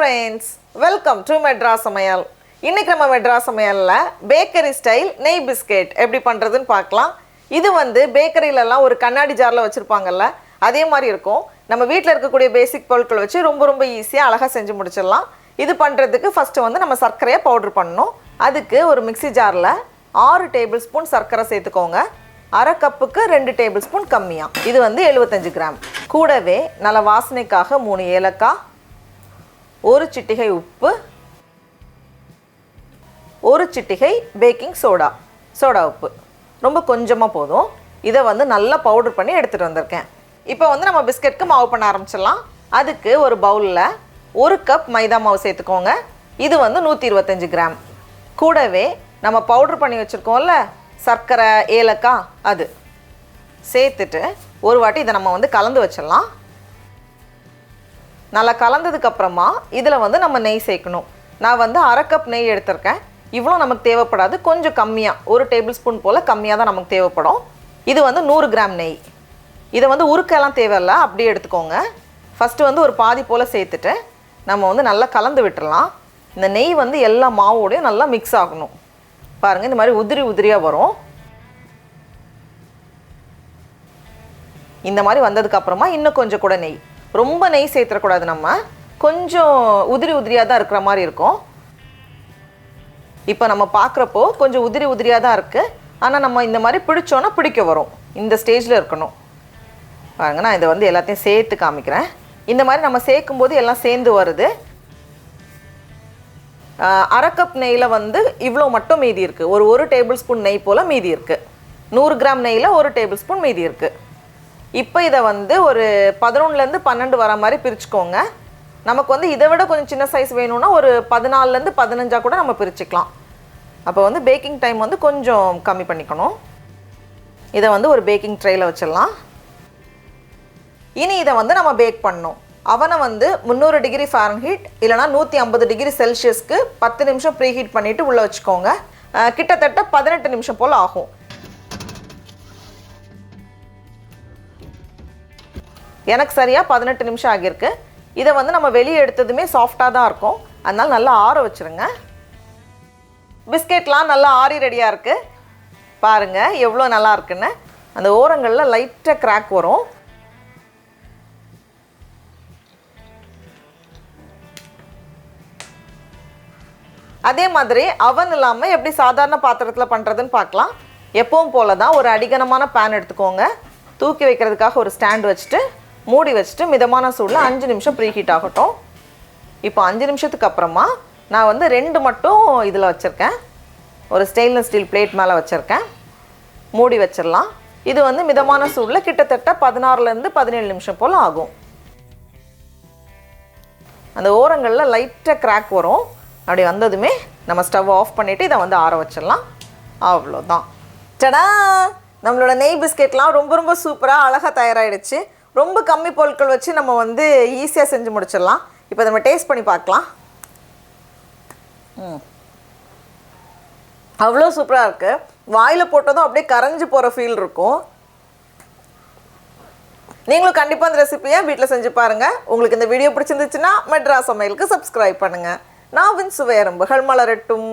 friends, welcome to Madras Samayal. இன்னைக்கு நம்ம Madras Samayalல bakery style நெய் பிஸ்கட் எப்படி பண்றதுன்னு பார்க்கலாம். இது வந்து பேக்கரியில எல்லாம் ஒரு கண்ணாடி ஜார்ல வச்சிருப்பாங்கல்ல, அதே மாதிரி இருக்கும். நம்ம வீட்ல இருக்கக்கூடிய பேசிக் பொருட்கள் வச்சு ரொம்ப ஈஸியா அழகா செஞ்சு முடிச்சிடலாம். இது பண்றதுக்கு ஃபர்ஸ்ட் வந்து நம்ம சர்க்கரையை பவுடர் பண்ணனும். அதுக்கு ஒரு மிக்ஸி ஜார்ல 6 டேபிள்ஸ்பூன் சர்க்கரை சேர்த்துக்கோங்க. அரை கப்புக்கு 2 டேபிள்ஸ்பூன் கம்மியா. இது வந்து 75 கிராம். கூடவே நல்ல வாசனைக்காக 3 ஏலக்காய், ஒரு சிட்டிகை உப்பு, ஒரு சிட்டிகை பேக்கிங் சோடா உப்பு, ரொம்ப கொஞ்சமாக போதும். இதை வந்து நல்லா பவுடர் பண்ணி எடுத்துகிட்டு வந்திருக்கேன். இப்போ வந்து நம்ம பிஸ்கெட்டுக்கு மாவு பண்ண ஆரம்பிச்சிடலாம். அதுக்கு ஒரு பவுலில் 1 கப் மைதா மாவு சேர்த்துக்கோங்க. இது வந்து 125 கிராம். கூடவே நம்ம பவுடர் பண்ணி வச்சுருக்கோம்ல சர்க்கரை, ஏலக்காய், அது சேர்த்துட்டு ஒரு வாட்டி இதை நம்ம வந்து கலந்து வச்சிடலாம். நல்லா கலந்ததுக்கப்புறமா இதில் வந்து நம்ம நெய் சேர்க்கணும். நான் வந்து அரை கப் நெய் எடுத்திருக்கேன். இவ்வளோ நமக்கு தேவைப்படாது, கொஞ்சம் கம்மியாக, 1 டேபிள் ஸ்பூன் போல் கம்மியாக தான் நமக்கு தேவைப்படும். இது வந்து 100 கிராம் நெய். இதை வந்து உருக்கெல்லாம் தேவையில்லை, அப்படியே எடுத்துக்கோங்க. ஃபஸ்ட்டு வந்து ஒரு பாதி போல் சேர்த்துட்டு நம்ம வந்து நல்லா கலந்து விட்டுடலாம். இந்த நெய் வந்து எல்லா மாவோடையும் நல்லா மிக்ஸ் ஆகணும். பாருங்கள், இந்த மாதிரி உதிரியாக வரும். இந்த மாதிரி வந்ததுக்கப்புறமா இன்னும் கொஞ்சம் கூட நெய், ரொம்ப நெய் சேர்த்துடக்கூடாது. நம்ம கொஞ்சம் உதிரியாக தான் இருக்கிற மாதிரி இருக்கும். இப்போ நம்ம பார்க்குறப்போ கொஞ்சம் உதிரியாக தான் இருக்குது. ஆனால் நம்ம இந்த மாதிரி பிடிச்சோன்னா பிடிக்க வரும். இந்த ஸ்டேஜில் இருக்கணும். பாருங்க, நான் இதை வந்து எல்லாத்தையும் சேர்த்து காமிக்கிறேன். இந்த மாதிரி நம்ம சேர்க்கும்போது எல்லாம் சேர்ந்து வருது. அரை கப் நெய்யில் வந்து இவ்வளோ மட்டும் மீதி இருக்குது. ஒரு டேபிள் ஸ்பூன் நெய் போல் மீதி இருக்குது. 100 கிராம் நெய்யில் 1 டேபிள் ஸ்பூன் மீதி இருக்குது. இப்போ இதை வந்து ஒரு 11லேருந்து 12 வர மாதிரி பிரிச்சுக்கோங்க. நமக்கு வந்து இதை விட கொஞ்சம் சின்ன சைஸ் வேணும்னா ஒரு 14லேருந்து 15 கூட நம்ம பிரிச்சுக்கலாம். அப்போ வந்து பேக்கிங் டைம் வந்து கொஞ்சம் கம்மி பண்ணிக்கணும். இதை வந்து ஒரு பேக்கிங் ட்ரேயில் வச்சிடலாம். இனி இதை வந்து நம்ம பேக் பண்ணணும். அவனை வந்து 300 டிகிரி ஃபாரன்ஹீட் இல்லைனா 150 டிகிரி செல்சியஸ்க்கு 10 நிமிஷம் ப்ரீ ஹீட் பண்ணிவிட்டு உள்ளே வச்சுக்கோங்க. கிட்டத்தட்ட 18 நிமிஷம் போல் ஆகும். எனக்கு சரியாக 18 நிமிஷம் ஆகியிருக்கு. இதை வந்து நம்ம வெளியே எடுத்ததுமே சாஃப்டாக தான் இருக்கும். அதனால் நல்லா ஆற வச்சுருங்க. பிஸ்கெட்லாம் நல்லா ஆறி ரெடியாக இருக்குது. பாருங்கள் எவ்வளோ நல்லா இருக்குன்னு. அந்த ஓரங்களில் லைட்டாக கிராக் வரும். அதே மாதிரி அவன் இல்லாமல் எப்படி சாதாரண பாத்திரத்தில் பண்ணுறதுன்னு பார்க்கலாம். எப்பவும் போல தான் ஒரு அடிகனமான பேன் எடுத்துக்கோங்க. தூக்கி வைக்கிறதுக்காக ஒரு ஸ்டாண்ட் வச்சுட்டு மூடி வச்சுட்டு மிதமான சூடில் 5 நிமிஷம் ப்ரீ ஹீட் ஆகட்டும். இப்போ 5 நிமிஷத்துக்கு அப்புறமா நான் வந்து 2 மட்டும் இதில் வச்சுருக்கேன். ஒரு ஸ்டெயின்லெஸ் ஸ்டீல் பிளேட் மேலே வச்சுருக்கேன். மூடி வச்சிடலாம். இது வந்து மிதமான சூடில் கிட்டத்தட்ட 16லேருந்து 17 நிமிஷம் போல் ஆகும். அந்த ஓரங்களில் லைட்டாக கிராக் வரும். அப்படி வந்ததுமே நம்ம ஸ்டவ் ஆஃப் பண்ணிவிட்டு இதை வந்து ஆற வச்சிடலாம். அவ்வளோதான். டடா, நம்மளோட நெய் பிஸ்கெட்லாம் ரொம்ப சூப்பராக அழகாக தயாராகிடுச்சு. ரொம்ப கம்மி பொருட்கள் வச்சு நம்ம வந்து ஈஸியாக செஞ்சு முடிச்சிடலாம். இப்போ நம்ம டேஸ்ட் பண்ணி பார்க்கலாம். அவ்வளோ சூப்பராக இருக்குது. வாயில் போட்டதும் அப்படியே கரைஞ்சி போகிற ஃபீல் இருக்கும். நீங்களும் கண்டிப்பாக இந்த ரெசிபியை வீட்டில் செஞ்சு பாருங்கள். உங்களுக்கு இந்த வீடியோ பிடிச்சிருந்துச்சுன்னா மெட்ராஸ் சமையலுக்கு சப்ஸ்கிரைப் பண்ணுங்கள். நாவின் சுவையரம்புகள் மலரட்டும்.